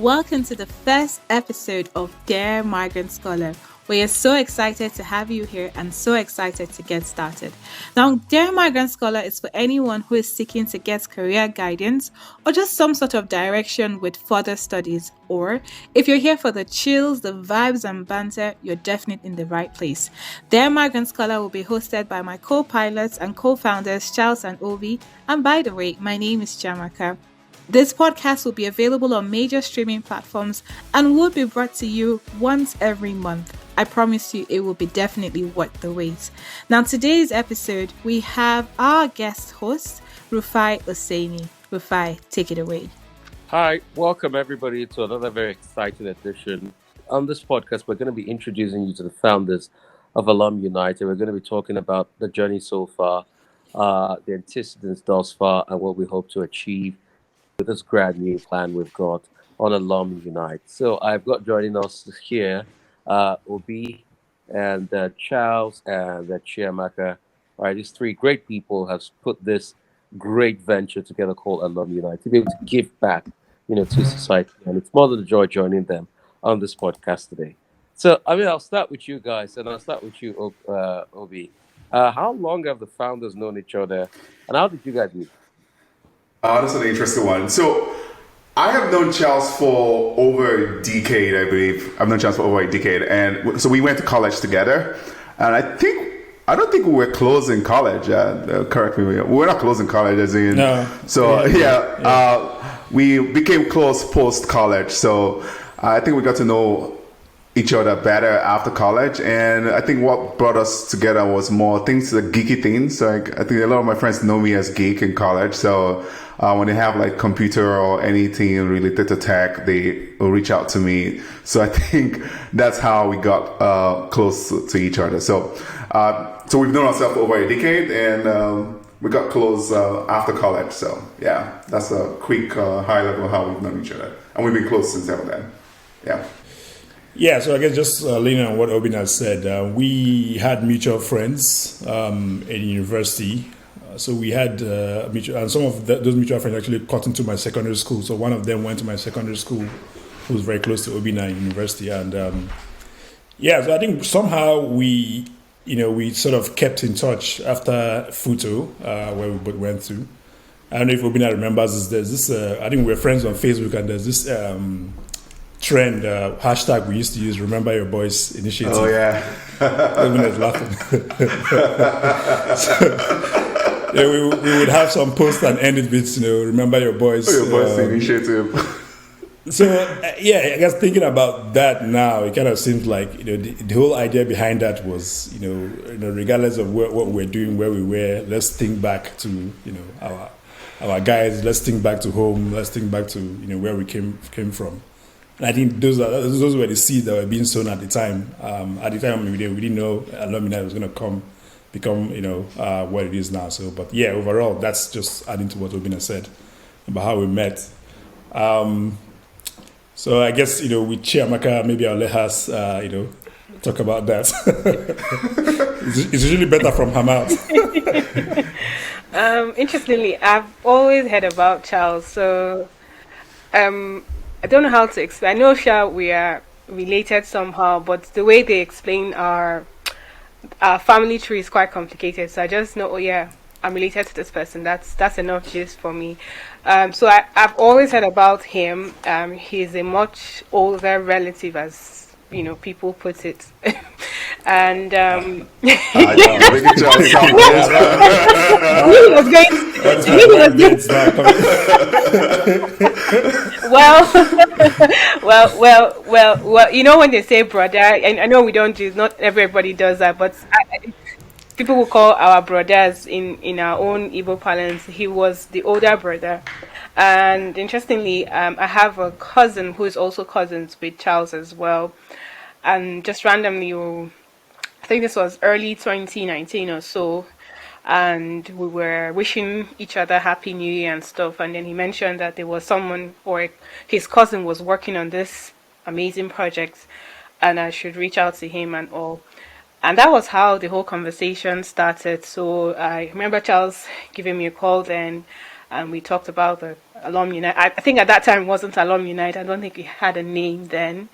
Welcome to the first episode of Dear Migrant Scholar. We are so excited to have you here and so excited to get started. Now, Dear Migrant Scholar is for anyone who is seeking to get career guidance or just some sort of direction with further studies. Or if you're here for the chills, the vibes and banter, you're definitely in the right place. Dear Migrant Scholar will be hosted by my co-pilots and co-founders, Charles and Ovi. And by the way, my name is Jamaka. This podcast will be available on major streaming platforms and will be brought to you once every month. I promise you it will be definitely worth the wait. Now, today's episode, we have our guest host, Rufai Oseni. Rufai, take it away. Hi, welcome everybody to another very exciting edition. On this podcast, we're going to be introducing you to the founders of AlumUnite, and we're going to be talking about the journey so far, the antecedents thus far, and what we hope to achieve with this brand new plan we've got on AlumUnite. So I've got joining us here, Obi and Charles and Chiamaka. All right, these three great people have put this great venture together called AlumUnite to be able to give back, to society. And it's more than a joy joining them on this podcast today. So, I'll start with you guys, and I'll start with you, Obi. How long have the founders known each other, and how did you guys meet? That's an interesting one. So I have known Charles for over a decade, I believe. I've known Charles for over a decade. And so we went to college together. And I don't think we were close in college. Correct me. We were not close in college, as in. No. So, we became close post-college. So I think we got to know each other better after college, and I think what brought us together was more things, the geeky things. So I think a lot of my friends know me as geek in college. So when they have like computer or anything related to tech, they will reach out to me. So I think that's how we got close to each other. So we've known ourselves for over a decade, and we got close after college. So yeah, that's a quick high level how we've known each other, and we've been close since ever then. Yeah. Yeah, so I guess just leaning on what Obin has said, we had mutual friends in university. So we had mutual, and some of those mutual friends actually got into my secondary school. So one of them went to my secondary school, who was very close to Obina University. And so I think somehow we sort of kept in touch after Futo, where we both went to. I don't know if Obina remembers, there's this, I think we're friends on Facebook, and there's this trend hashtag we used to use, Remember Your Boys Initiative. Oh yeah. Everyone is laughing. So, we would have some post and end it with Remember Your Boys. Your Boys Initiative. So I guess thinking about that now, it kind of seems like the whole idea behind that was regardless of what we're doing, where we were, let's think back to our guys, let's think back to home, let's think back to where we came from. And I think those were the seeds that were being sown at the time. At the time, we didn't know AlumUnite was going to become what it is now. So, but yeah, overall, that's just adding to what Obina said about how we met. So I guess with Chiamaka, maybe I'll let her talk about that. It's usually better from her mouth. Interestingly, I've always heard about Charles. So I don't know how to explain. I know, Sha, we are related somehow, but the way they explain our family tree is quite complicated. So I just know, I'm related to this person. That's enough gist for me. So I've always heard about him. He's a much older relative, as people put it. And well, when they say brother, and I know we don't do, not everybody does that, but people will call our brothers in our own Igbo parlance. He was the older brother. And interestingly, I have a cousin who is also cousins with Charles as well. And just randomly, I think this was early 2019 or so, and we were wishing each other Happy New Year and stuff. And then he mentioned that there was someone, or his cousin was working on this amazing project, and I should reach out to him and all. And that was how the whole conversation started. So I remember Charles giving me a call then, and we talked about the AlumUnite. I think at that time it wasn't AlumUnite. I don't think it had a name then.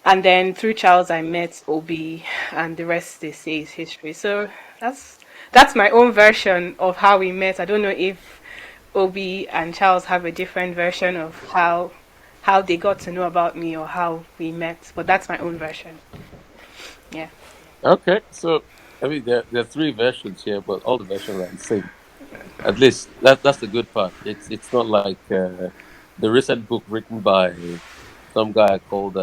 And then through Charles, I met Obi, and the rest they say is history. So that's my own version of how we met. I don't know if Obi and Charles have a different version of how they got to know about me or how we met, but that's my own version. Yeah. Okay, so I mean there are three versions here, but all the versions are the same. At least that's the good part. It's not like the recent book written by some guy called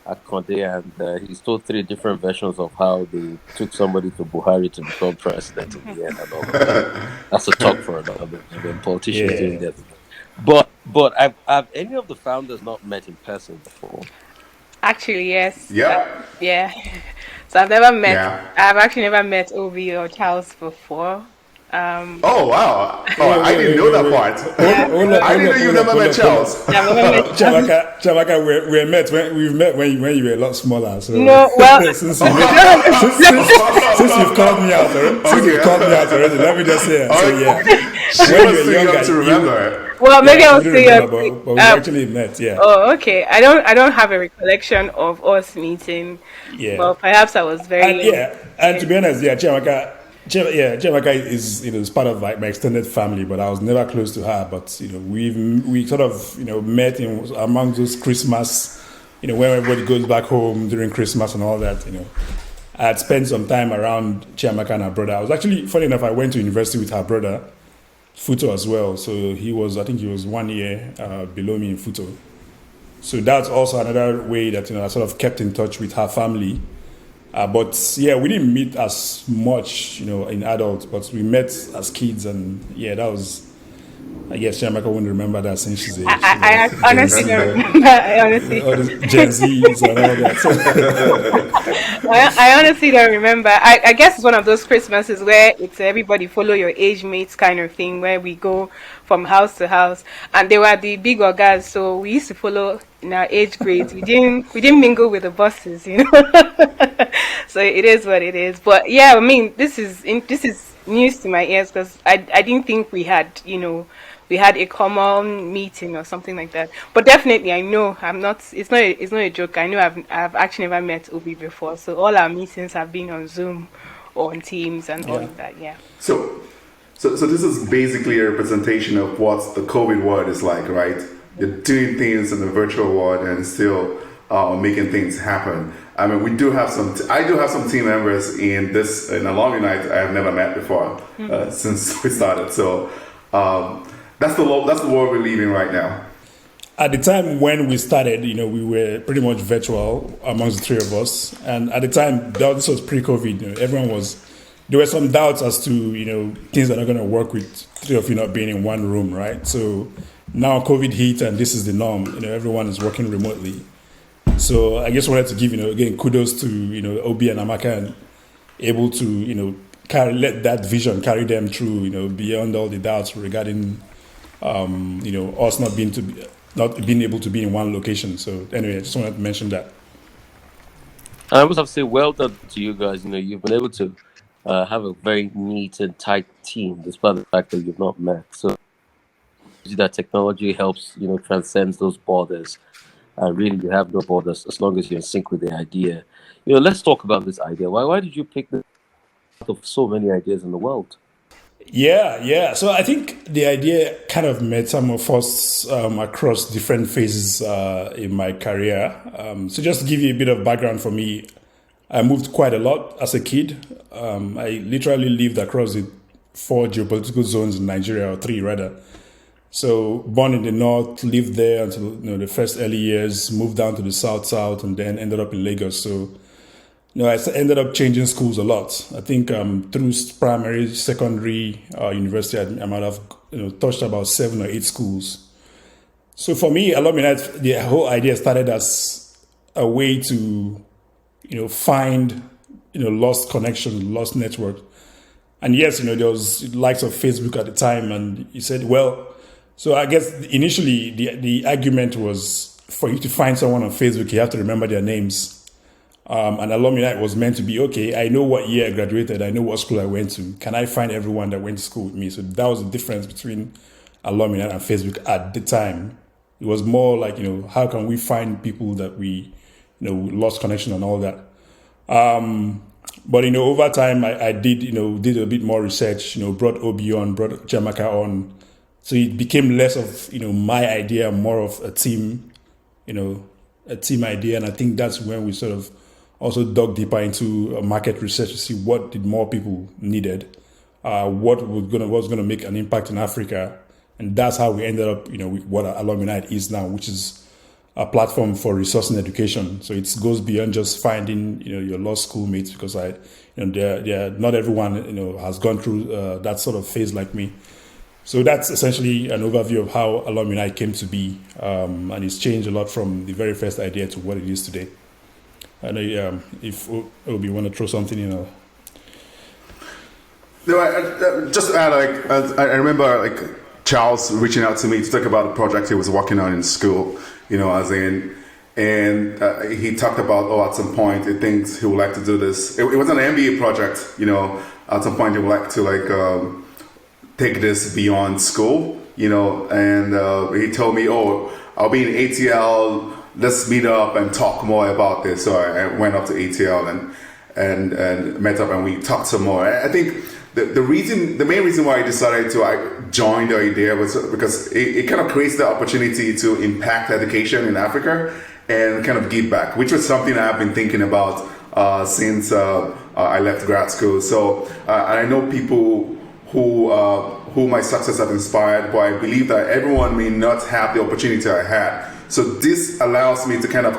Akonde, and he's told three different versions of how they took somebody to Buhari to become president in the end and all of that. That's a talk for another day. I mean, politicians doing that. But have any of the founders not met in person before? Actually, yes. Yeah. Yeah. So I've never met. Yeah. I've actually never met Obi or Charles before. Oh wow! Oh, I didn't know that part. I didn't know you never met Charles. Yeah, I've never met Chavaka, we've met when you were a lot smaller. So No, well, since you've called me out already, let me just say, so yeah. She When was you too were young younger, to remember. well, maybe I'll you don't say. remember, but we actually met, yeah. Oh, okay. I don't have a recollection of us meeting. Yeah. Well, perhaps I was very. And to be honest, Chavaka is part of like my extended family, but I was never close to her. But we sort of met among those Christmas, when everybody goes back home during Christmas and all that. I had spent some time around Chiamaka and her brother. I was actually, funny enough, I went to university with her brother, Futo as well. So I think he was 1 year below me in Futo. So that's also another way that I sort of kept in touch with her family. But yeah, we didn't meet as much, in adults, but we met as kids, and yeah, that was. I guess Chiamaka wouldn't remember that since she's a. I honestly don't remember. I honestly. All the Gen Zs and all that. I honestly don't remember. I guess it's one of those Christmases where it's everybody follow your age mates kind of thing, where we go from house to house, and they were the big ogas, so we used to follow in our age grades. We didn't mingle with the bosses, So it is what it is. But yeah, I mean, this is news to my ears because I didn't think we had we had a common meeting or something like that. But definitely, I know it's not a joke. I know I've actually never met Obi before. So all our meetings have been on Zoom or on Teams and all of that. Yeah. So this is basically a representation of what the COVID world is like, right? You're doing things in the virtual world and still making things happen. I mean, I do have some team members in AlumUnite I have never met before since we started. So that's the world we're living right now. At the time when we started, we were pretty much virtual amongst the three of us. And at the time, this was pre-COVID. There were some doubts as to, things that are going to work with three of you not being in one room, right? So now COVID hit and this is the norm. Everyone is working remotely. So I just wanted to give, again, kudos to, Obi and Amaka, and able to, let that vision carry them through, beyond all the doubts regarding, us not being able to be in one location. So anyway, I just wanted to mention that. I must have to say, well done to you guys. You've been able to have a very neat and tight team, despite the fact that you've not met. So that technology helps, transcends those borders. Really, you have no borders as long as you're in sync with the idea. Let's talk about this idea. Why did you pick this out of so many ideas in the world? Yeah. So I think the idea kind of met some of us across different phases in my career. So just to give you a bit of background for me, I moved quite a lot as a kid. I literally lived across the 4 geopolitical zones in Nigeria, or 3 rather. So born in the north, lived there until the first early years, moved down to the south, and then ended up in Lagos. So I ended up changing schools a lot. I think through primary, secondary, university, I might have touched about 7 or 8 schools. So for me, AlumUnite, the whole idea started as a way to find lost connection, lost network. And yes, there was likes of Facebook at the time, and you said, well. So I guess initially the argument was for you to find someone on Facebook, you have to remember their names. And AlumUnite was meant to be, okay, I know what year I graduated, I know what school I went to. Can I find everyone that went to school with me? So that was the difference between AlumUnite and Facebook at the time. It was more like, how can we find people that we lost connection and all that. But over time, I did a bit more research. Brought Obi on, brought Jamaica on, so it became less of my idea, more of a team, a team idea. And I think that's when we sort of also dug deeper into market research to see what did more people needed, what was gonna make an impact in Africa, and that's how we ended up with what AlumUnite is now, which is a platform for resourcing education. So it goes beyond just finding your law school mates, because not everyone has gone through that sort of phase like me. So that's essentially an overview of how AlumUnite came to be, and it's changed a lot from the very first idea to what it is today. And if Obi want to throw something in. No, just to add, I remember Charles reaching out to me to talk about the project he was working on in school. And he talked about, at some point he thinks he would like to do this. It was an MBA project, at some point he would like to take this beyond school, and he told me, I'll be in ATL, let's meet up and talk more about this. So I went up to ATL and met up, and we talked some more. I think the main reason why I decided to join the idea was because it kind of creates the opportunity to impact education in Africa and kind of give back, which was something I've been thinking about since I left grad school. So I know people who my success have inspired, but I believe that everyone may not have the opportunity I had. So this allows me to kind of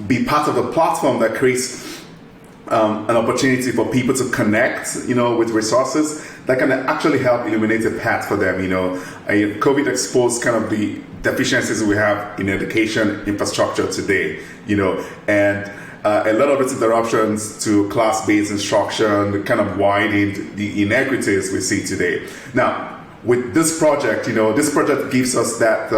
be part of a platform that creates an opportunity for people to connect, with resources that can actually help illuminate a path for them. COVID exposed kind of the deficiencies we have in education infrastructure today, and a lot of its interruptions to class-based instruction kind of widened the inequities we see today. Now, with this project, this project gives us that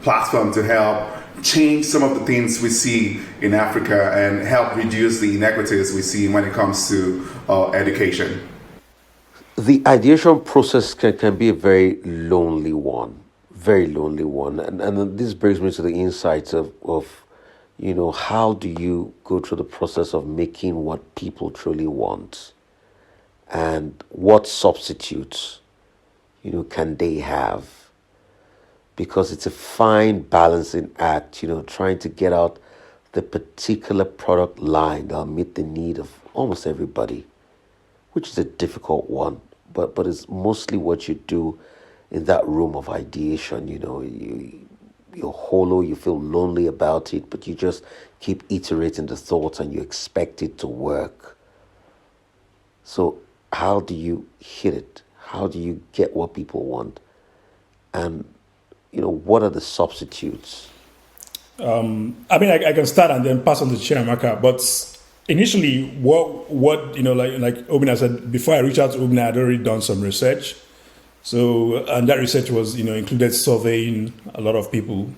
platform to help change some of the things we see in Africa and help reduce the inequities we see when it comes to education. The ideation process can be a very lonely one. And this brings me to the insights of how do you go through the process of making what people truly want, and what substitutes, can they have? Because it's a fine balancing act, trying to get out the particular product line that'll meet the need of almost everybody, which is a difficult one, but it's mostly what you do in that room of ideation. You're hollow, you feel lonely about it, but you just keep iterating the thoughts and you expect it to work. So how do you hit it? How do you get what people want? And what are the substitutes? I can start and then pass on to Chiamaka. But initially, what like Obina said, before I reached out to Obina, I'd already done some research. So, and that research was, included surveying a lot of people.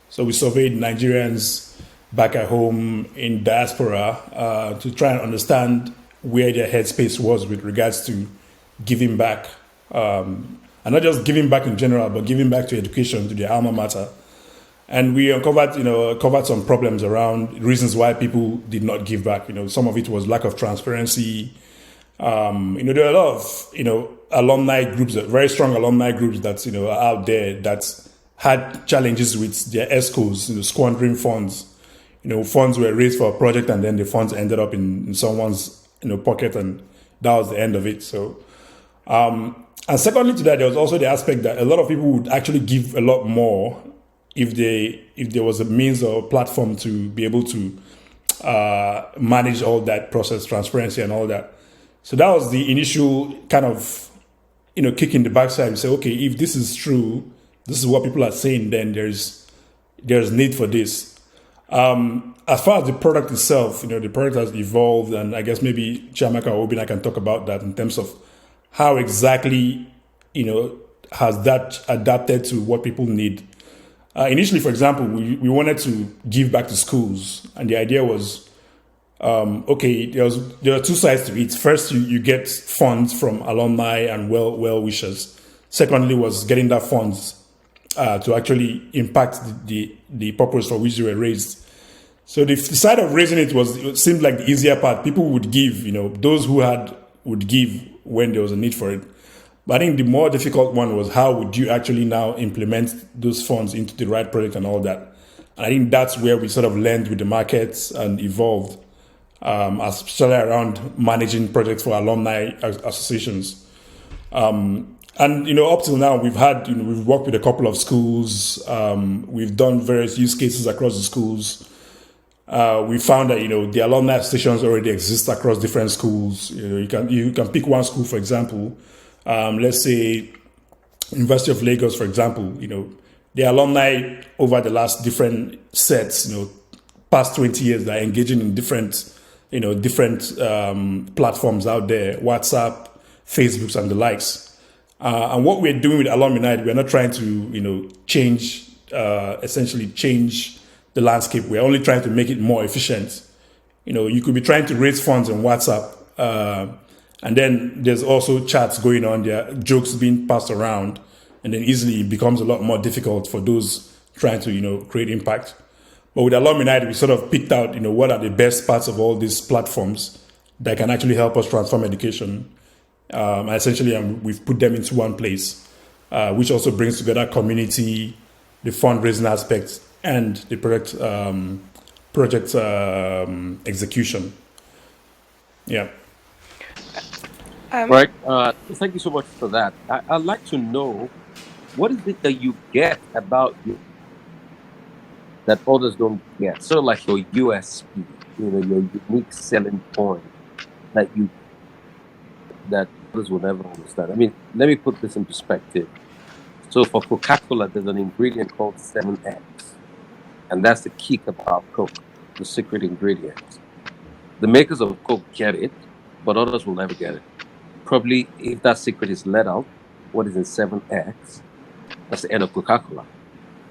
So we surveyed Nigerians back at home in diaspora to try and understand where their headspace was with regards to giving back. And not just giving back in general, but giving back to education, to their alma mater. And we covered some problems around reasons why people did not give back. Some of it was lack of transparency. There are a lot of, alumni groups, very strong alumni groups that, are out there that had challenges with their ESCOs, squandering funds. Funds were raised for a project and then the funds ended up in someone's, pocket, and that was the end of it. So, and secondly to that, there was also the aspect that a lot of people would actually give a lot more if there was a means or platform to be able to manage all that process, transparency and all that. So that was the initial kind of, kick in the backside. We say, okay, if this is true, this is what people are saying, then there's need for this. As far as the product itself, the product has evolved, and I guess maybe Chiamaka or Obina can talk about that in terms of how exactly, has that adapted to what people need. Initially, for example, we wanted to give back to schools, and the idea was, okay, there are two sides to it. First, you get funds from alumni and well wishers. Secondly, was getting that funds to actually impact the purpose for which they were raised. So the side of raising it seemed like the easier part. People would give, those who had would give when there was a need for it. But I think the more difficult one was how would you actually now implement those funds into the right project and all that. And I think that's where we sort of learned with the markets and evolved, especially around managing projects for alumni associations. And up till now, we've worked with a couple of schools. We've done various use cases across the schools. We found that the alumni associations already exist across different schools. You can pick one school, for example. Let's say University of Lagos, for example. The alumni over the last different sets, past 20 years, they're engaging in different platforms out there, WhatsApp, Facebook, and the likes. And what we're doing with AlumUnite, we're not trying to, essentially change the landscape. We're only trying to make it more efficient. You could be trying to raise funds on WhatsApp, and then there's also chats going on there, jokes being passed around, and then easily it becomes a lot more difficult for those trying to, create impact. But with AlumUnite, we sort of picked out, what are the best parts of all these platforms that can actually help us transform education. And essentially, we've put them into one place, which also brings together community, the fundraising aspects, and the project execution. Yeah. Right. Thank you so much for that. I'd like to know, what is it that you get about you that others don't get? Sort of like your USP, your unique selling point that others will never understand. I mean, let me put this in perspective. So for Coca-Cola, there's an ingredient called 7X. And that's the kick about Coke, the secret ingredient. The makers of Coke get it, but others will never get it. Probably if that secret is let out, what is in 7X, that's the end of Coca-Cola.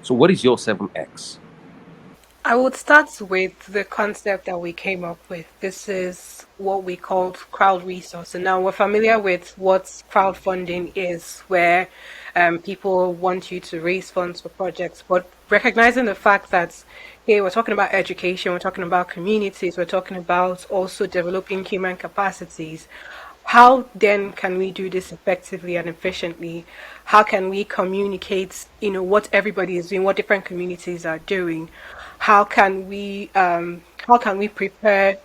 So what is your 7X? I would start with the concept that we came up with. This is what we called crowd resource. And now we're familiar with what crowdfunding is, where people want you to raise funds for projects. But recognizing the fact that, hey, we're talking about education, we're talking about communities, we're talking about also developing human capacities. How then can we do this effectively and efficiently? How can we communicate, what everybody is doing, what different communities are doing? How can we prepare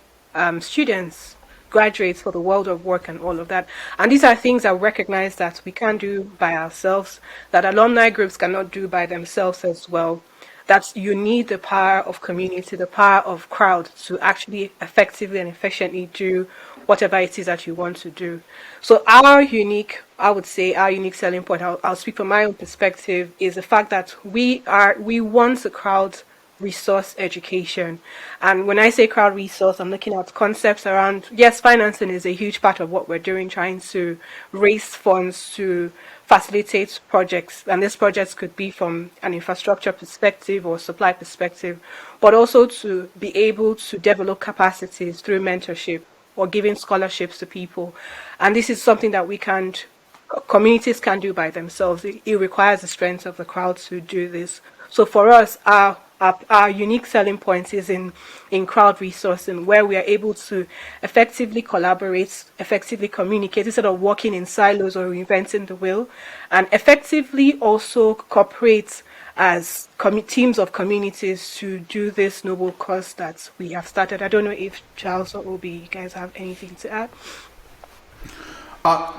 students, graduates for the world of work and all of that? And these are things that we recognize that we can't do by ourselves, that alumni groups cannot do by themselves as well. That you need the power of community, the power of crowd to actually effectively and efficiently do whatever it is that you want to do. So our unique selling point, I'll speak from my own perspective, is the fact that we want a crowd resource education. And when I say crowd resource, I'm looking at concepts around, yes, financing is a huge part of what we're doing, trying to raise funds to facilitate projects. And these projects could be from an infrastructure perspective or supply perspective, but also to be able to develop capacities through mentorship or giving scholarships to people. And this is something that communities can do by themselves. It requires the strength of the crowd to do this. So for us, our unique selling point is in crowd resourcing, where we are able to effectively collaborate, effectively communicate, instead of working in silos or reinventing the wheel, and effectively also cooperate as teams of communities to do this noble cause that we have started. I don't know if Charles or Obi, you guys have anything to add?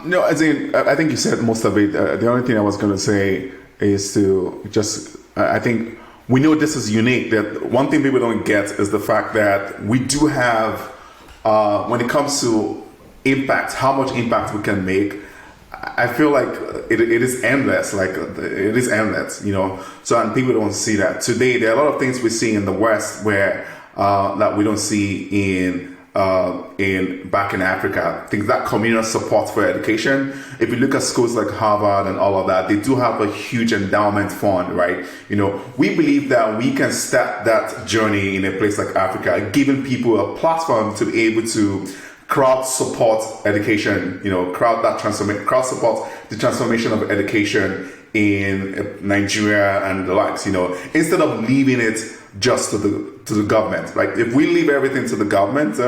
No, I think you said most of it. The only thing I was going to say is to just, I think we know this is unique. That one thing people don't get is the fact that we do have, when it comes to impact, how much impact we can make, I feel like it is endless. Like it is endless, So and people don't see that today. There are a lot of things we see in the West where that we don't see in back in Africa. Things like communal support for education. If you look at schools like Harvard and all of that, they do have a huge endowment fund, right? We believe that we can start that journey in a place like Africa, giving people a platform to be able to crowd support education, crowd support the transformation of education in Nigeria and the likes, instead of leaving it just to the government. Like, if we leave everything to the government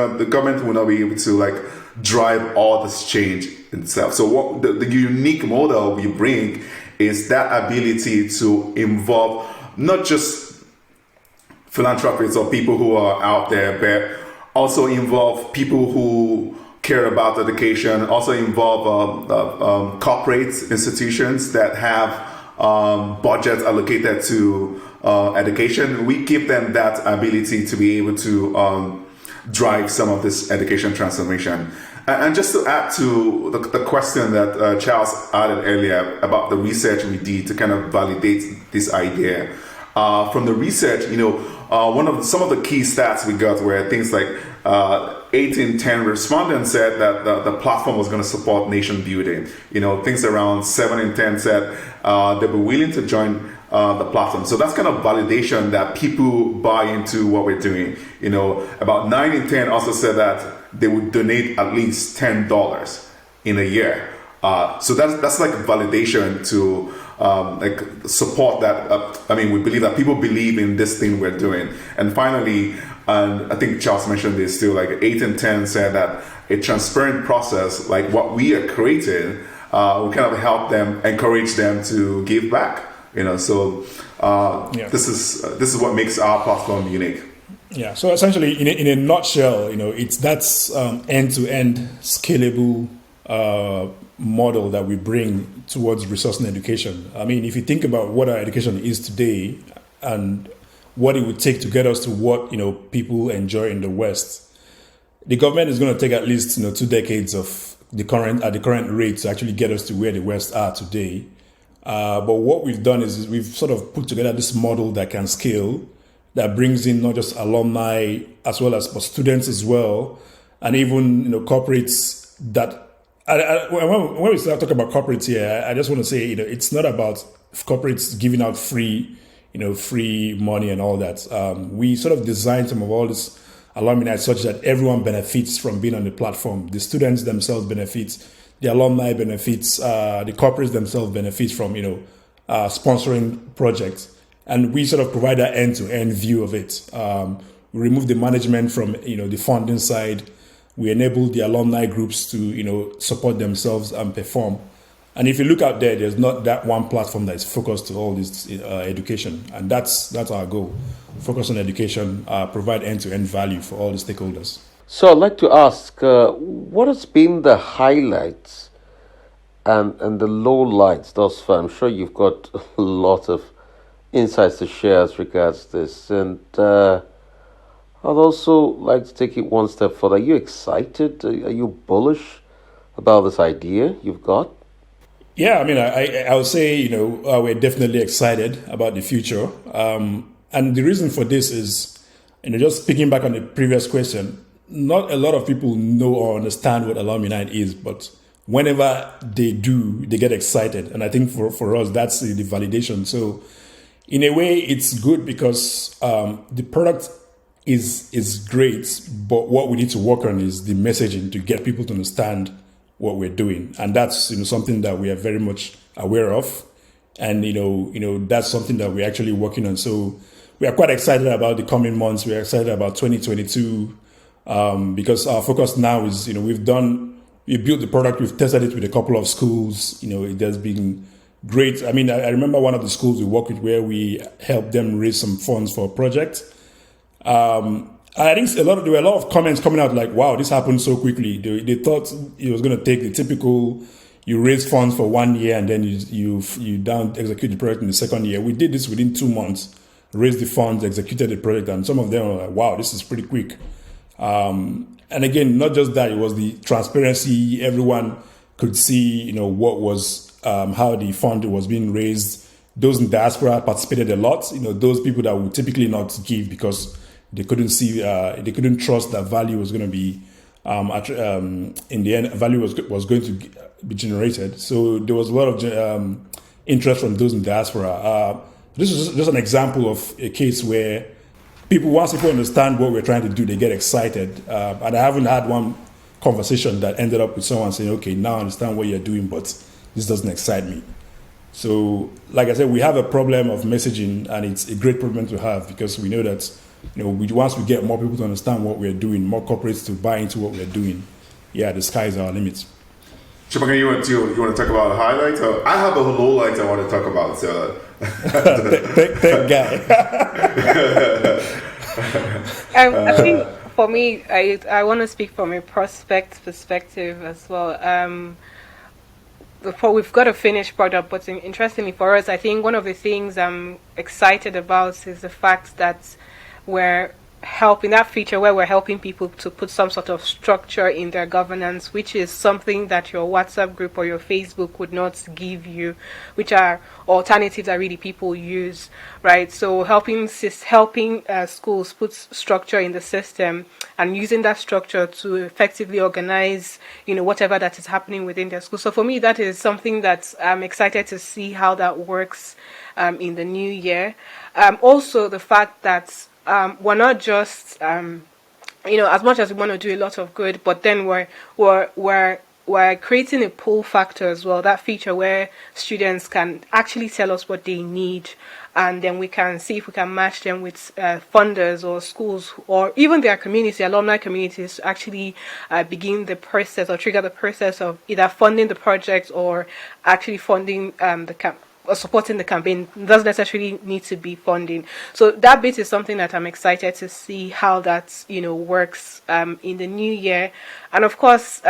will not be able to drive all this change itself. So what the unique model we bring is that ability to involve not just philanthropists or people who are out there, but also involve people who care about education, also involve corporate institutions that have budgets allocated to education. We give them that ability to be able to drive some of this education transformation. And just to add to the question that Charles added earlier about the research we did to kind of validate this idea, from the research, some of the key stats we got were things like 8 in 10 respondents said that the platform was going to support nation building. Things around 7 in 10 said they were willing to join the platform. So that's kind of validation that people buy into what we're doing. About 9 in 10 also said that they would donate at least $10 in a year. So that's like validation to support that. We believe that people believe in this thing we're doing. And finally, and I think Charles mentioned this too, 8 in 10 said that a transparent process like what we are creating will kind of help them, encourage them to give back. This is what makes our platform unique. Yeah. So essentially, in a nutshell, that's end-to-end scalable model that we bring towards resourcing education. If you think about what our education is today and what it would take to get us to what people enjoy in the West, the government is going to take at least 2 decades of the current rate to actually get us to where the West are today. But what we've done is we've sort of put together this model that can scale, that brings in not just alumni as well as students as well, and even corporates that. When we start talking about corporates here, I just want to say it's not about corporates giving out free money and all that. We sort of designed some of all this alumni such that everyone benefits from being on the platform. The students themselves benefit, the alumni benefits, the corporates themselves benefit from sponsoring projects. And we sort of provide that end-to-end view of it. We remove the management from the funding side. We enable the alumni groups to support themselves and perform. And if you look out there, there's not that one platform that is focused to all this education, and that's our goal: focus on education, provide end-to-end value for all the stakeholders. So I'd like to ask, what has been the highlights and the lowlights thus far? I'm sure you've got a lot of insights to share as regards this, and I'd also like to take it one step further. Are you excited? Are you bullish about this idea you've got? Yeah, I would say, we're definitely excited about the future. And the reason for this is, just picking back on the previous question, not a lot of people know or understand what AlumUnite is, but whenever they do, they get excited. And I think for us, that's the validation. So in a way, it's good because the product is great, but what we need to work on is the messaging to get people to understand what we're doing, and that's something that we are very much aware of, and that's something that we're actually working on. So we are quite excited about the coming months. We are excited about 2022 because our focus now is we built the product, we've tested it with a couple of schools. It has been great. I remember one of the schools we worked with where we helped them raise some funds for a project. I think there were a lot of comments coming out like, wow, this happened so quickly. They thought it was going to take the typical, you raise funds for 1 year and then you down execute the project in the second year. We did this within 2 months, raised the funds, executed the project, and some of them were like, wow, this is pretty quick. And again, not just that, it was the transparency. Everyone could see, what was, how the fund was being raised. Those in diaspora participated a lot. Those people that would typically not give because they couldn't see, they couldn't trust that value was going to be, in the end, value was going to be generated. So there was a lot of interest from those in diaspora. This is just an example of a case where once people understand what we're trying to do, they get excited. And I haven't had one conversation that ended up with someone saying, okay, now I understand what you're doing, but this doesn't excite me. So, like I said, we have a problem of messaging, and it's a great problem to have, because we know that, once we get more people to understand what we're doing, more corporates to buy into what we're doing, the sky is our limit. Chimaka, you want to talk about highlights? I have a low light I want to talk about. So. Thank guy. I think for me, I want to speak from a prospect perspective as well. Before we've got a finished product, but interestingly for us, I think one of the things I'm excited about is the fact that we're helping that feature where we're helping people to put some sort of structure in their governance, which is something that your WhatsApp group or your Facebook would not give you, which are alternatives that really people use, right? So helping schools put structure in the system and using that structure to effectively organize, whatever that is happening within their school. So for me, that is something that I'm excited to see how that works in the new year. Also, the fact that we're not just, as much as we want to do a lot of good, but then we're creating a pull factor as well. That feature where students can actually tell us what they need, and then we can see if we can match them with funders or schools or even their community, alumni communities, to actually begin the process or trigger the process of either funding the project or actually funding or supporting the campaign. It doesn't necessarily need to be funding. So that bit is something that I'm excited to see how that works in the new year, and of course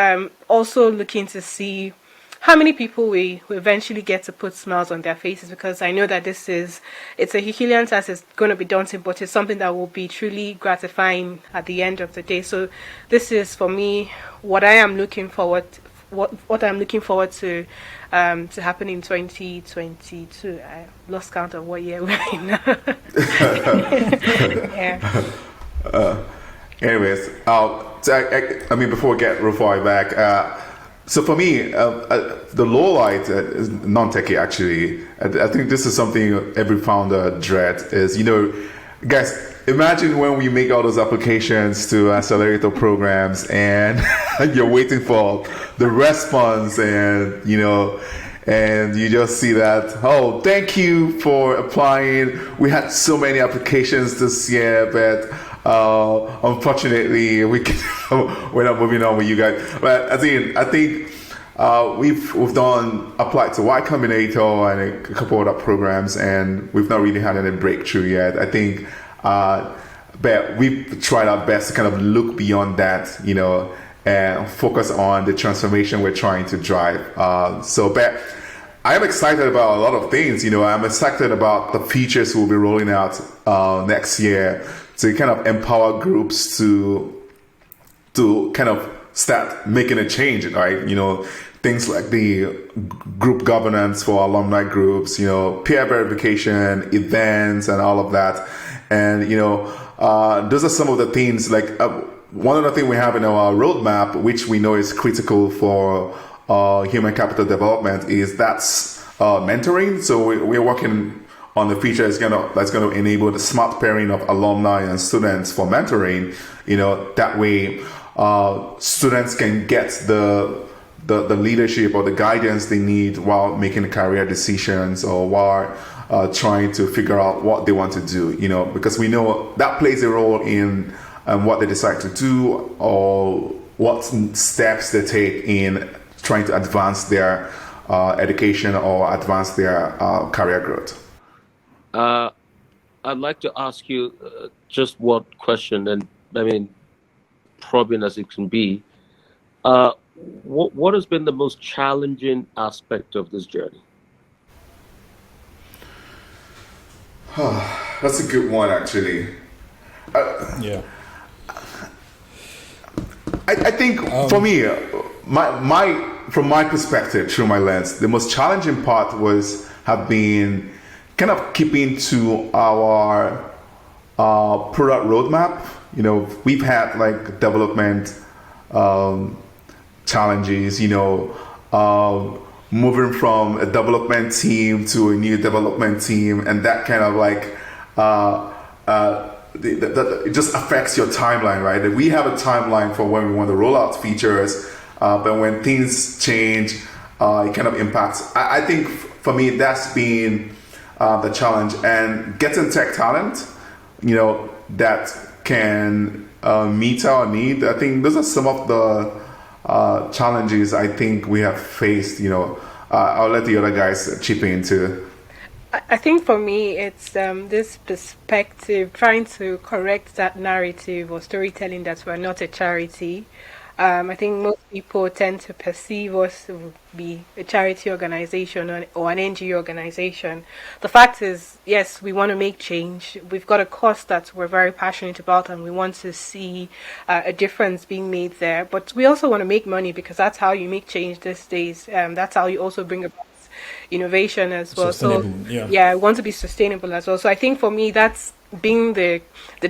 also looking to see how many people we eventually get to put smiles on their faces, because I know that it's a Herculean task. It's going to be daunting, but it's something that will be truly gratifying at the end of the day. So this is for me what I am looking forward what I'm looking forward to happen in 2022. I lost count of what year we're in now. Anyways, I mean, before we get Rufai back, so for me, the low light is non-techie actually. I think this is something every founder dreads is, guys, imagine when we make all those applications to accelerator programs and you're waiting for the response and you just see that, oh, thank you for applying. We had so many applications this year, but unfortunately we're not moving on with you guys. But I think we've done applied to Y Combinator and a couple other programs, and we've not really had any breakthrough yet. I think but we've tried our best to kind of look beyond that, and focus on the transformation we're trying to drive. But I am excited about a lot of things. I'm excited about the features we'll be rolling out next year to kind of empower groups to kind of start making a change, right? Things like the group governance for alumni groups, peer verification, events, and all of that. And, those are some of the things, like one other thing we have in our roadmap, which we know is critical for human capital development, is that's mentoring. So we're working on the feature that's going to enable the smart pairing of alumni and students for mentoring. That way students can get the leadership or the guidance they need while making career decisions or while trying to figure out what they want to do, because we know that plays a role in what they decide to do or what steps they take in trying to advance their education or advance their career growth. I'd like to ask you just one question, and I mean, probing as it can be. What has been the most challenging aspect of this journey? That's a good one, actually. I think for me, from my perspective, through my lens, the most challenging part have been kind of keeping to our product roadmap. We've had like development challenges, moving from a development team to a new development team, and that kind of like it just affects your timeline, right? We have a timeline for when we want to roll out features, but when things change, it kind of impacts. I think for me, that's been the challenge, and getting tech talent, that can meet our need. I think those are some of the challenges I think we have faced. I'll let the other guys chip in too. I think for me, it's this perspective, trying to correct that narrative or storytelling that we're not a charity. I think most people tend to perceive us to be a charity organization or an NGO organization. The fact is, yes, we want to make change. We've got a cause that we're very passionate about, and we want to see a difference being made there. But we also want to make money, because that's how you make change these days. That's how you also bring about innovation as well. So I want to be sustainable as well. So I think for me, that's being the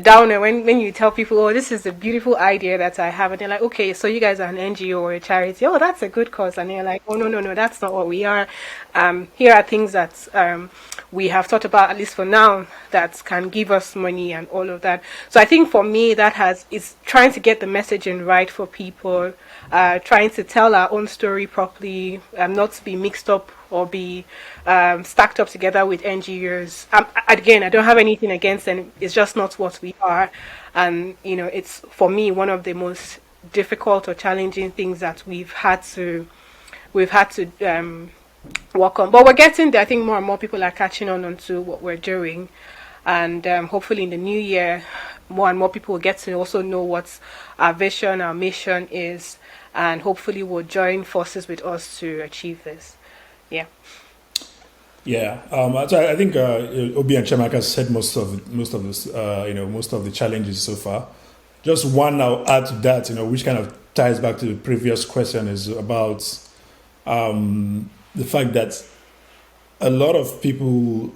downer when you tell people, oh, this is a beautiful idea that I have, and they're like, okay, so you guys are an NGO or a charity. Oh, that's a good cause. And they're like, oh, no, that's not what we are. Here are things that we have thought about, at least for now, that can give us money and all of that. So I think for me, is trying to get the messaging right for people, trying to tell our own story properly, not to be mixed up or be stacked up together with NGOs. Again, I don't have anything against them. It's just not what we are. And, it's, for me, one of the most difficult or challenging things that we've had to work on. But we're getting there. I think more and more people are catching on to what we're doing. And hopefully in the new year, more and more people will get to also know what our vision, our mission is, and hopefully will join forces with us to achieve this. Yeah. So I think Obi and Chiamaka said most of this, most of the challenges so far. Just one I'll add to that, which kind of ties back to the previous question, is about the fact that a lot of people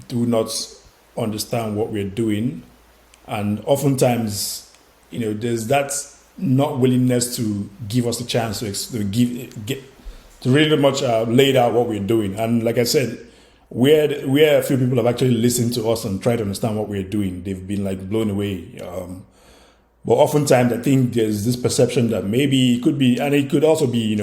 do not understand what we're doing, and oftentimes, there's that not willingness to give us the chance to really much laid out what we're doing. And like I said, where a few people have actually listened to us and tried to understand what we're doing, they've been like blown away. But oftentimes, I think there's this perception that maybe it could be, and it could also be,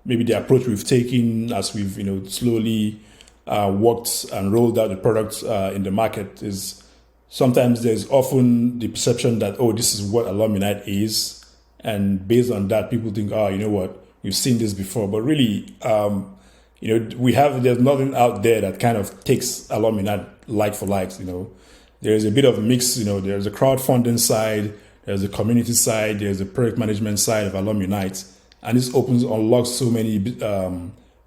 maybe the approach we've taken as we've, slowly worked and rolled out the products in the market, is sometimes there's often the perception that, oh, this is what AlumUnite is. And based on that, people think, oh, you know what? We've seen this before, but really, there's nothing out there that kind of takes AlumUnite like for likes. There's a bit of a mix. There's a crowdfunding side, there's a community side, there's a project management side of AlumUnite, and this unlocks so many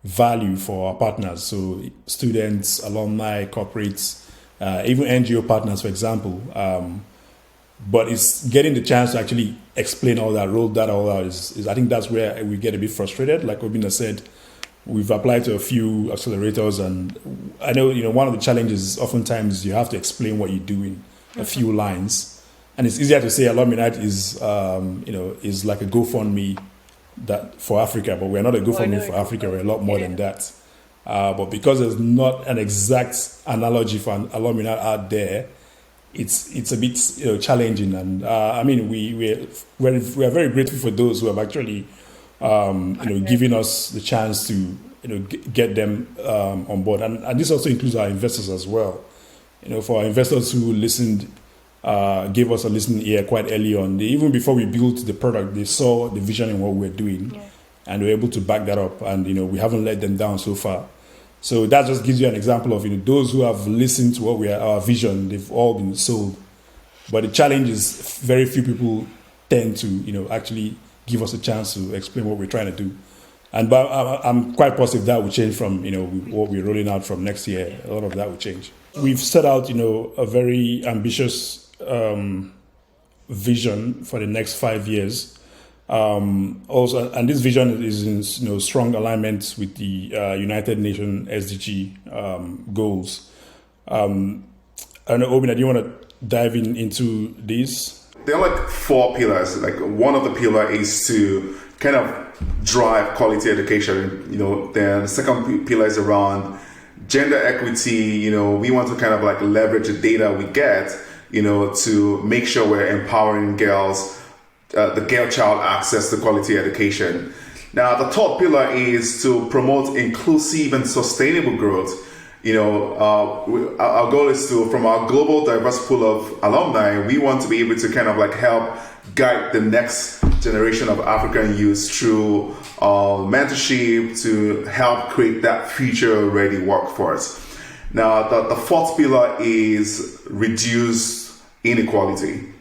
value for our partners. So students, alumni, corporates, even NGO partners, for example. But it's getting the chance to actually explain all that, roll that all out is I think that's where we get a bit frustrated. Like Obina said, we've applied to a few accelerators, and I know, one of the challenges is oftentimes you have to explain what you do in a few lines. And it's easier to say AlumUnite is like a GoFundMe that for Africa, but we're not a GoFundMe for Africa. We're a lot more than that. But because there's not an exact analogy for an AlumUnite out there, it's a bit challenging, and we're very grateful for those who have actually given us the chance to get them on board, and this also includes our investors as well. For our investors who listened, gave us a listening ear quite early on. Even before we built the product, they saw the vision in what we're doing, and we're able to back that up, and we haven't let them down so far. So that just gives you an example of those who have listened to our vision. They've all been sold, but the challenge is very few people tend to actually give us a chance to explain what we're trying to do. And but I'm quite positive that will change from what we're rolling out from next year. A lot of that will change. We've set out a very ambitious vision for the next 5 years. Also, and this vision is in strong alignment with the United Nations SDG goals. I don't know, Obina, do you want to dive into these? There are like 4 pillars. Like one of the pillars is to kind of drive quality education. Then the second pillar is around gender equity. We want to kind of like leverage the data we get to make sure we're empowering girls, the girl child access to quality education. Now, the third pillar is to promote inclusive and sustainable growth. Our goal is to, from our global diverse pool of alumni, we want to be able to kind of like help guide the next generation of African youth through mentorship to help create that future-ready workforce. Now, the fourth pillar is reduce inequality,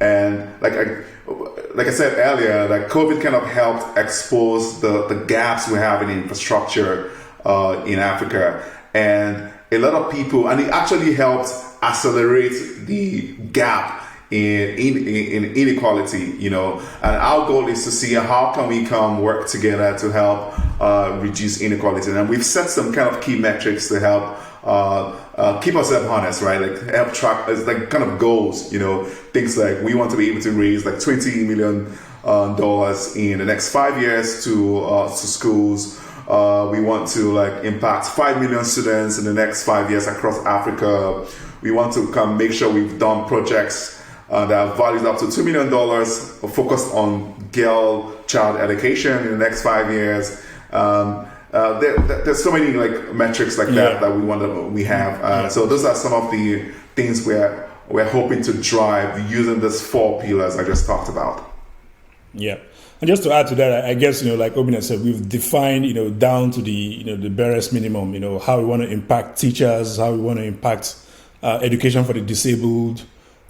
and like I said earlier, like COVID kind of helped expose the gaps we have in infrastructure in Africa. And a lot of people, and it actually helped accelerate the gap in inequality, and our goal is to see how can we work together to help reduce inequality. And we've set some kind of key metrics to help keep ourselves honest, right? Like help track, like kind of goals, things like we want to be able to raise like $20 million in the next 5 years to schools. We want to like impact 5 million students in the next 5 years across Africa. We want to make sure we've done projects that are valued up to $2 million focused on girl child education in the next 5 years. There's so many like metrics like that we have. So those are some of the things we're hoping to drive using these 4 pillars I just talked about. Yeah. And just to add to that, I guess, like Obina said, we've defined, down to the barest minimum, how we want to impact teachers, how we want to impact education for the disabled,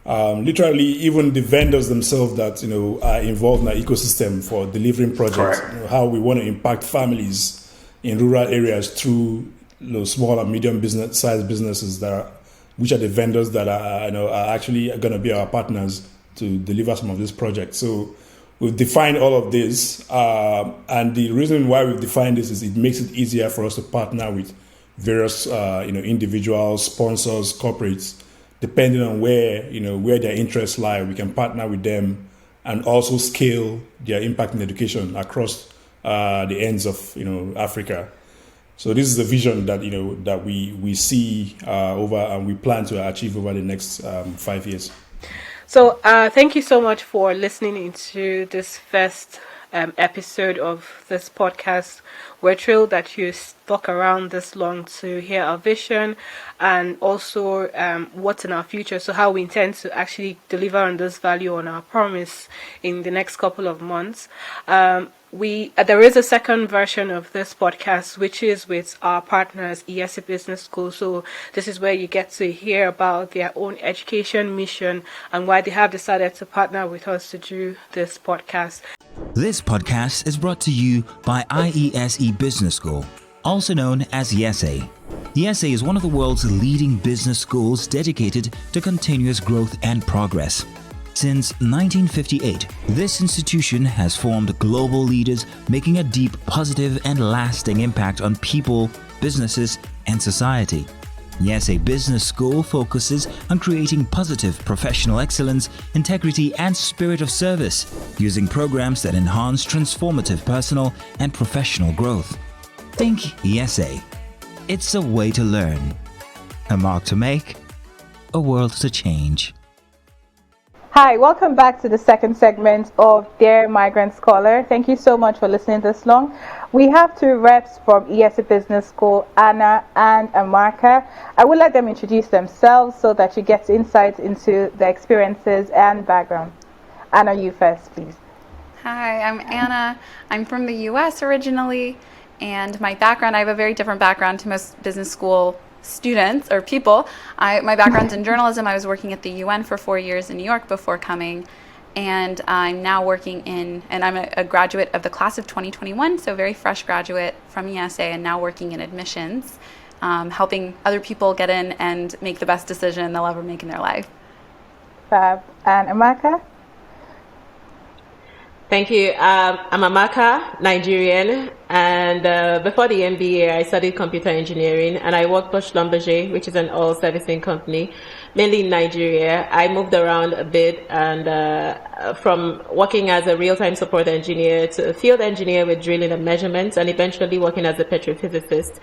literally even the vendors themselves that, are involved in our ecosystem for delivering projects, how we want to impact families in rural areas through small and medium sized businesses which are the vendors that are actually going to be our partners to deliver some of these projects. So we've defined all of this, and the reason why we've defined this is it makes it easier for us to partner with various, individuals, sponsors, corporates, depending on where their interests lie. We can partner with them and also scale their impact in education across the ends of Africa. So this is the vision that that we see over and we plan to achieve over the next 5 years. So thank you so much for listening to this first episode of this podcast. We're thrilled that you stuck around this long to hear our vision and also what's in our future. So how we intend to actually deliver on this value, on our promise in the next couple of months. There is a second version of this podcast, which is with our partners, IESE Business School. So this is where you get to hear about their own education mission and why they have decided to partner with us to do this podcast. This podcast is brought to you by IESE Business School, also known as IESE. IESE is one of the world's leading business schools dedicated to continuous growth and progress. Since 1958, this institution has formed global leaders, making a deep, positive, and lasting impact on people, businesses, and society. IESE Business School focuses on creating positive professional excellence, integrity, and spirit of service, using programs that enhance transformative personal and professional growth. Think IESE. It's a way to learn, a mark to make, a world to change. Hi, welcome back to the second segment of Dear Migrant Scholar. Thank you so much for listening this long. We have 2 reps from IESE Business School, Anna and Amaka. I will let them introduce themselves so that you get insights into their experiences and background. Anna, you first, please. Hi, I'm Anna. I'm from the US originally, and my background, I have a very different background to most business school students or people. My background's in journalism. I was working at the UN for 4 years in New York before coming, and I'm now working and I'm a graduate of the class of 2021, so very fresh graduate from IESE, and now working in admissions, helping other people get in and make the best decision they'll ever make in their life. Fab. And Amaka? Thank you. I'm Amaka, Nigerian, and before the MBA, I studied computer engineering, and I worked for Schlumberger, which is an oil servicing company. mainly in Nigeria. I moved around a bit, and from working as a real-time support engineer to a field engineer with drilling and measurements, and eventually working as a petrophysicist.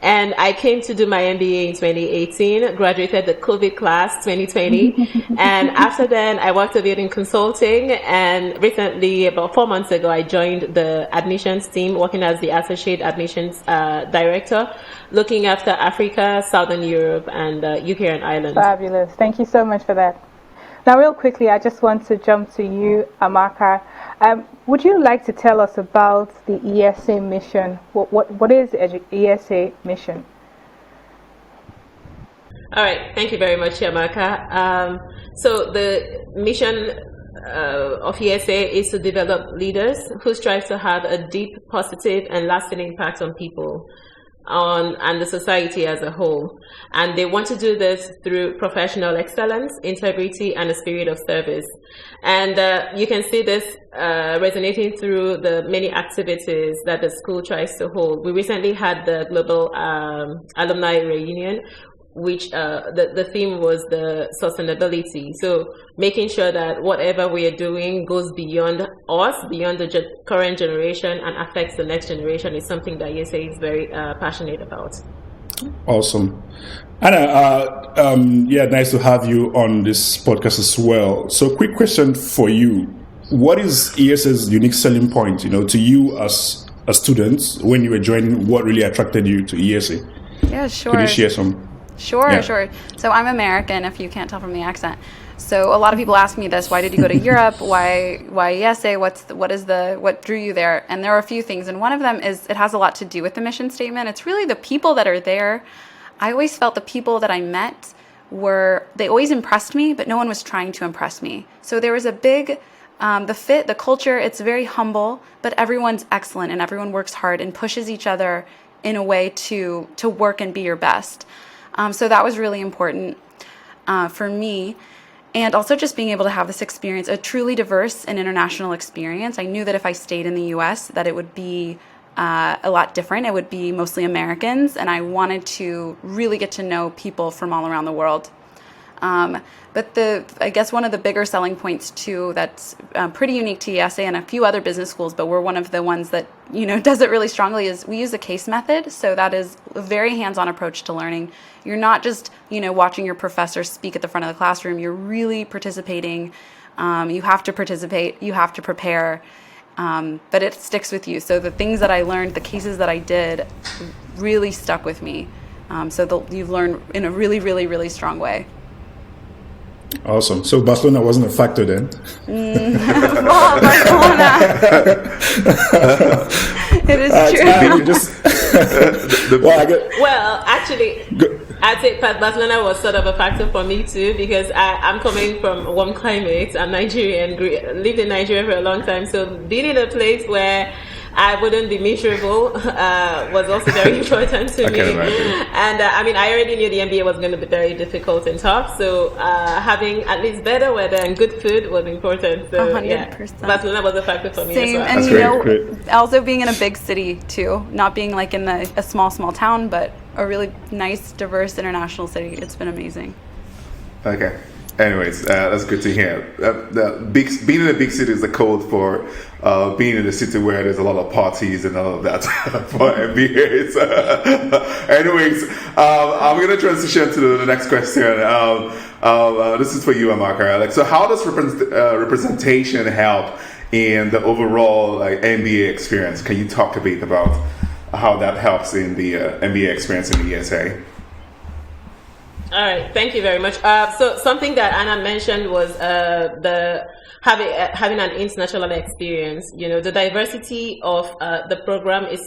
And I came to do my MBA in 2018, graduated the COVID class 2020. And after then, I worked a bit in consulting. And recently, about 4 months ago, I joined the admissions team, working as the associate admissions director, looking after Africa, Southern Europe, and UK and Ireland. Fabulous. Thank you so much for that. Now, real quickly, I just want to jump to you, Amaka. Would you like to tell us about the IESE Mission? What is the IESE Mission? All right. Thank you very much, Amaka. So the mission of IESE is to develop leaders who strive to have a deep, positive, and lasting impact on people and the society as a whole. And they want to do this through professional excellence, integrity, and a spirit of service. And you can see this resonating through the many activities that the school tries to hold. We recently had the global alumni reunion, which the theme was the sustainability. So making sure that whatever we are doing goes beyond us, beyond the current generation, and affects the next generation is something that IESE is very passionate about. Awesome. Anna, nice to have you on this podcast as well. So quick question for you. What is IESE's unique selling point, to you as a student when you were joining? What really attracted you to IESE? Yeah, sure. Could you share some? Sure. So I'm American, if you can't tell from the accent. So a lot of people ask me this: why did you go to Europe? Why IESE? What drew you there? And there are a few things, and one of them is it has a lot to do with the mission statement. It's really the people that are there. I always felt the people that I met they always impressed me, but no one was trying to impress me. So there was a big the fit, the culture. It's very humble, but everyone's excellent, and everyone works hard and pushes each other in a way to work and be your best. So that was really important for me. And also just being able to have this experience, a truly diverse and international experience. I knew that if I stayed in the US, that it would be a lot different. It would be mostly Americans, and I wanted to really get to know people from all around the world. But I guess one of the bigger selling points too that's pretty unique to IESE and a few other business schools, but we're one of the ones that does it really strongly, is we use a case method. So that is a very hands-on approach to learning. You're not just watching your professor speak at the front of the classroom. You're really participating. You have to participate. You have to prepare. But it sticks with you. So the things that I learned, the cases that I did, really stuck with me. So you've learned in a really, really, really strong way. Awesome. So Barcelona wasn't a factor then? Well, Barcelona. It is true. Well, actually, I'd say Barcelona was sort of a factor for me too, because I'm coming from a warm climate. I'm Nigerian, lived in Nigeria for a long time. So being in a place where I wouldn't be miserable was also very important to me. And I already knew the MBA was going to be very difficult and tough. So having at least better weather and good food was important. So 100%. Barcelona was a factor for me Same. as well. And also being in a big city too, not being like in a small town, but a really nice, diverse international city. It's been amazing. Okay. Anyways, that's good to hear. Being in a big city is the code for being in a city where there's a lot of parties and all of that for MBAs. Anyways, I'm going to transition to the next question. This is for you, Amaka. So how does representation help in the overall MBA experience? Can you talk a bit about how that helps in the MBA experience in the IESE? All right, thank you very much. So something that Anna mentioned was having an international experience. The diversity of the program is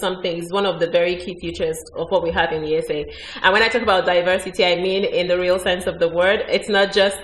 one of the very key features of what we have in IESE. And when I talk about diversity, I mean in the real sense of the word. It's not just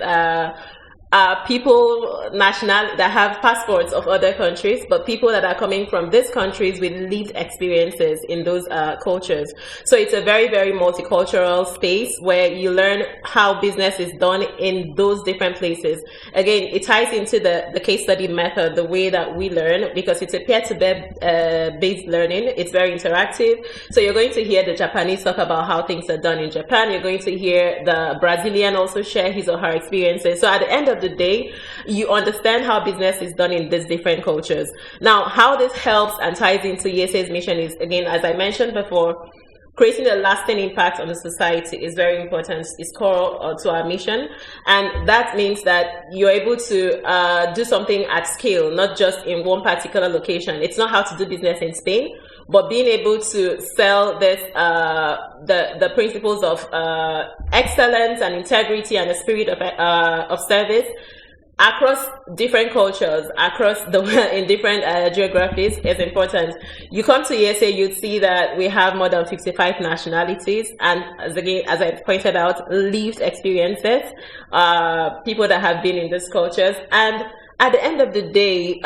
people that have passports of other countries, but people that are coming from these countries with lived experiences in those cultures. So it's a very, very multicultural space where you learn how business is done in those different places. Again, it ties into the case study method, the way that we learn, because it's a peer-to-peer based learning. It's very interactive. So you're going to hear the Japanese talk about how things are done in Japan. You're going to hear the Brazilian also share his or her experiences. So at the end of the day, you understand how business is done in these different cultures. Now, how this helps and ties into IESE's mission is, again, as I mentioned before, creating a lasting impact on the society is very important. It's core to our mission. And that means that you're able to do something at scale, not just in one particular location. It's not how to do business in Spain, but being able to sell this, the principles of excellence and integrity and the spirit of service across different cultures, across the in different geographies is important. You come to IESE, you'd see that we have more than 55 nationalities, and as I pointed out, lived experiences, people that have been in these cultures. And at the end of the day,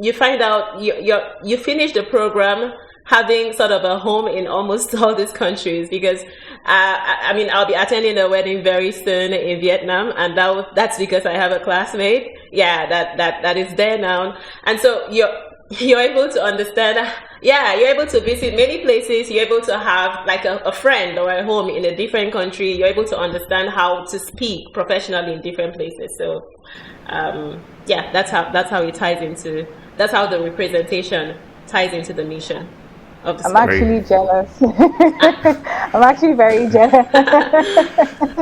you find out you finish the program having sort of a home in almost all these countries, because I mean, I'll be attending a wedding very soon in Vietnam, and that's because I have a classmate, that is there now. And so you're able to understand, you're able to visit many places, you're able to have like a friend or a home in a different country, you're able to understand how to speak professionally in different places. So that's how it ties into, that's how the representation ties into the mission. I'm actually jealous. I'm actually very jealous.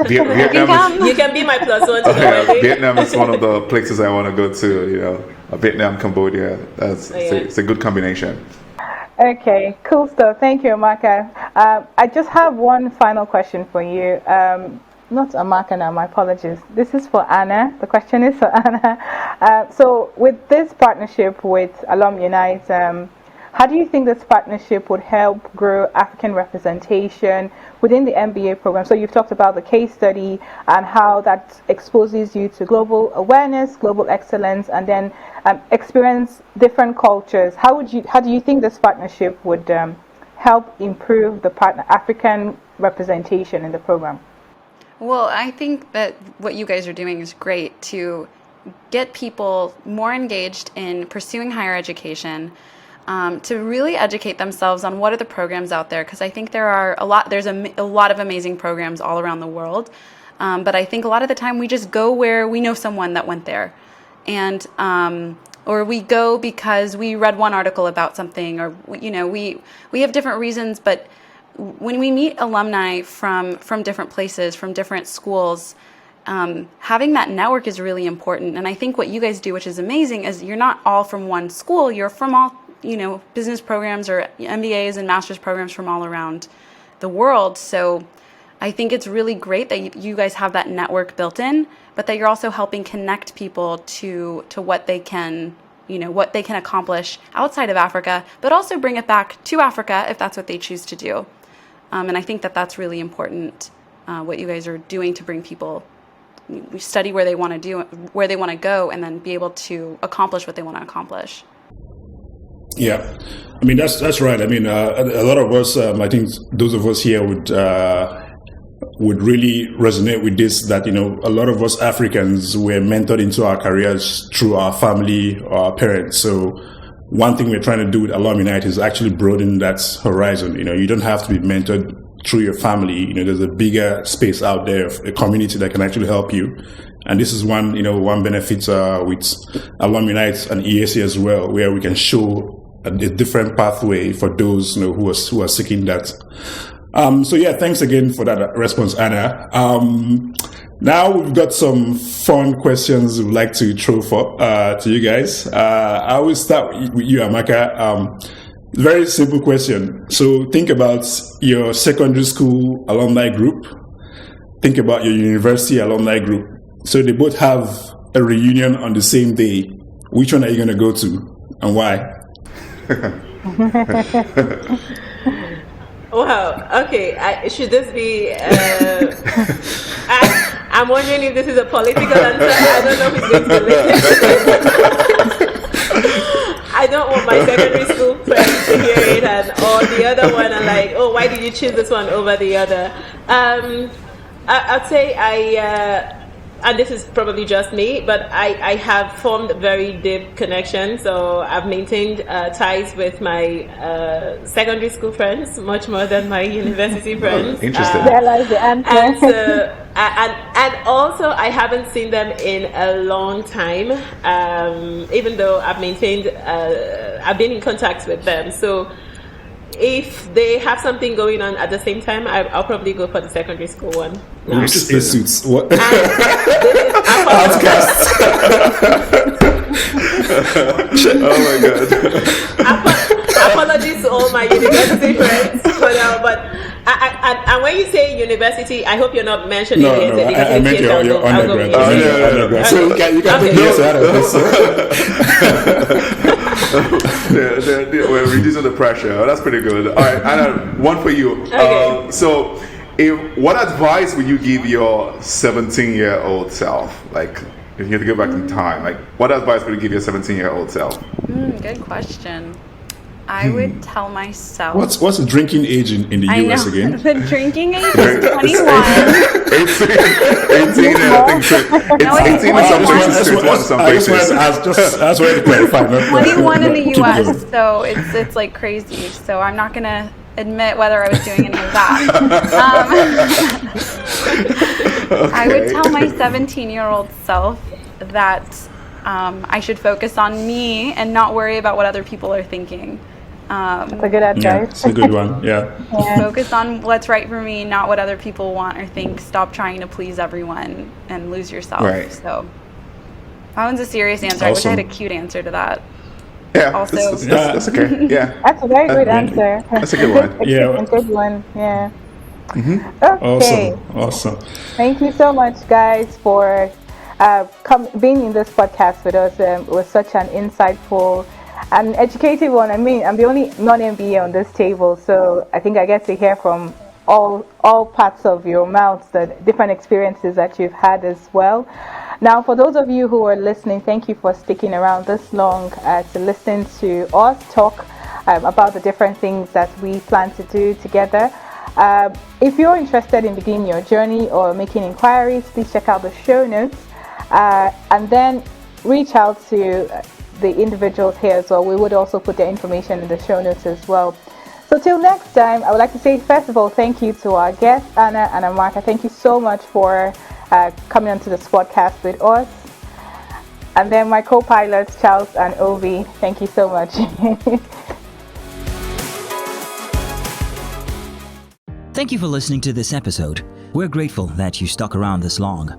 You can be my plus one to the wedding. Vietnam is one of the places I want to go to, you know. Vietnam, Cambodia. It's a good combination. Okay, cool stuff. Thank you, Amaka. I just have one final question for you. Not Amaka now, my apologies. This is for Anna. The question is for Anna. So with this partnership with AlumUnite, how do you think this partnership would help grow African representation within the MBA program? So you've talked about the case study and how that exposes you to global awareness, global excellence, and then experience different cultures. How do you think this partnership would help improve the African representation in the program? Well, I think that what you guys are doing is great to get people more engaged in pursuing higher education, to really educate themselves on what are the programs out there, because I think there's a lot of amazing programs all around the world, but I think a lot of the time we just go where we know someone that went there, and or we go because we read one article about something, or we have different reasons. But when we meet alumni from different places, from different schools, having that network is really important. And I think what you guys do, which is amazing, is you're not all from one school, you're from all business programs or MBAs and master's programs from all around the world. So I think it's really great that you guys have that network built in, but that you're also helping connect people to what they can, what they can accomplish outside of Africa, but also bring it back to Africa if that's what they choose to do. And I think that that's really important, what you guys are doing to bring people, we study where they want to go, and then be able to accomplish what they want to accomplish. Yeah, I mean that's right. I mean, a lot of us, I think those of us here would really resonate with this. That a lot of us Africans were mentored into our careers through our family or our parents. So one thing we're trying to do with AlumUnite is actually broaden that horizon. You don't have to be mentored through your family. There's a bigger space out there, a community that can actually help you. And this is one benefit with AlumUnite and IESE as well, where we can show a different pathway for those who are seeking that. So thanks again for that response, Anna. Now we've got some fun questions we'd like to throw to you guys. I will start with you, Amaka. Very simple question. So think about your secondary school alumni group. Think about your university alumni group. So they both have a reunion on the same day. Which one are you going to go to, and why? Wow. Okay. Should this be? I'm wondering if this is a political answer. I don't know if it's going to listen. I don't want my secondary school friends to hear it, and or the other one are like, oh, why did you choose this one over the other? I'd say and this is probably just me, but I have formed very deep connections. So I've maintained ties with my secondary school friends much more than my university friends. Interesting. There lies the answer. And also, I haven't seen them in a long time, even though I've maintained, I've been in contact with them. So if they have something going on at the same time, I'll probably go for the secondary school one. No. It suits. What? Outcast. Oh my god. Apologies to all my university friends, but and when you say university, I hope you're not mentioning No, it. I meant your undergrad. Okay. So you can put yes out of this. We're reducing the pressure. Oh, that's pretty good. All right, Anna, one for you. Okay. So, what advice would you give your 17-year-old self? Like, if you had to go back in time, like, what advice would you give your 17-year-old self? Good question. I would tell myself. What's the drinking age in the US again? The drinking age is 21. 18, I think. It's 18 in some places, 21 in some places. That's why I clarify. 21 in the US, so it's like crazy. So I'm not gonna admit whether I was doing any of that. I would tell my 17-year-old self that I should focus on me and not worry about what other people are thinking. That's a good advice. Yeah, it's a good one. Yeah. Focus on what's right for me, not what other people want or think. Stop trying to please everyone and lose yourself. Right. So that one's a serious answer. I wish I had a cute answer to that. Yeah, Also, that's okay. Yeah, That's a very good answer. that's a good one. A good one. Yeah. Okay. Awesome. Thank you so much, guys, for being in this podcast with us. It was such an insightful and educative one. I mean, I'm the only non-MBA on this table, so I think I get to hear from all parts of your mouths, the different experiences that you've had as well. Now, for those of you who are listening, thank you for sticking around this long to listen to us talk about the different things that we plan to do together. If you're interested in beginning your journey or making inquiries, please check out the show notes and then reach out to the individuals here as well. We would also put their information in the show notes as well. So till next time, I would like to say, first of all, thank you to our guests, Anna and Amaka. Thank you so much for coming onto this podcast with us. And then my co-pilots, Charles and Ovi, thank you so much. Thank you for listening to this episode. We're grateful that you stuck around this long.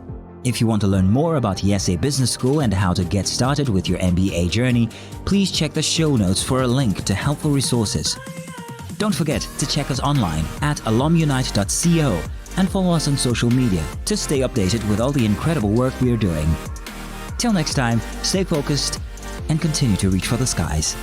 If you want to learn more about IESE Business School and how to get started with your MBA journey, please check the show notes for a link to helpful resources. Don't forget to check us online at AlumUnite.co and follow us on social media to stay updated with all the incredible work we're doing. Till next time, stay focused and continue to reach for the skies.